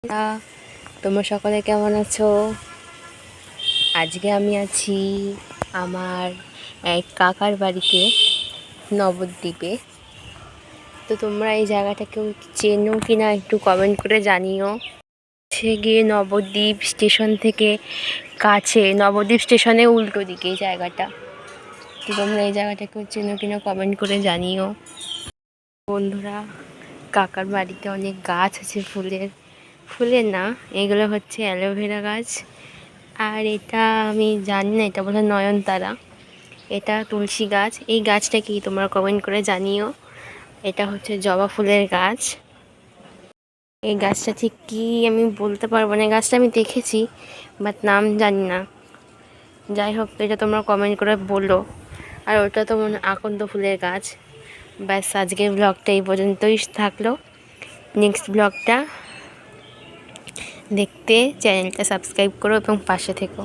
বন্ধুরা, তোমরা সকলে কেমন আছো? আজকে আমি আছি আমার এক কাকার বাড়িতে, নবদ্বীপে। তো তোমরা এই জায়গাটা কেউ চেনো কি না একটু কমেন্ট করে জানিও। সে গিয়ে নবদ্বীপ স্টেশন থেকে কাছে, নবদ্বীপ স্টেশনে উল্টো দিকে এই জায়গাটা। তো তোমরা এই জায়গাটা কেউ চেনো কি না কমেন্ট করে জানিও। বন্ধুরা, কাকার বাড়িতে অনেক গাছ আছে, ফুলের না, এগুলো হচ্ছে অ্যালোভেরা গাছ। আর এটা আমি জানি না, এটা বোধহয় নয়নতারা। এটা তুলসী গাছ। এই গাছটা কি তোমরা কমেন্ট করে জানিও। এটা হচ্ছে জবা ফুলের গাছ। এই গাছটা ঠিক কি আমি বলতে পারবো না, গাছটা আমি দেখেছি বাট নাম জানি না। যাই হোক, এটা তোমরা কমেন্ট করে বলো। আর ওটা তো মনে আকন্দ ফুলের গাছ। ব্যাস, আজকের ব্লগটা এই পর্যন্তই থাকলো। নেক্সট ব্লগটা দেখতে চ্যানেলটা সাবস্ক্রাইব করো এবং পাশে থেকো।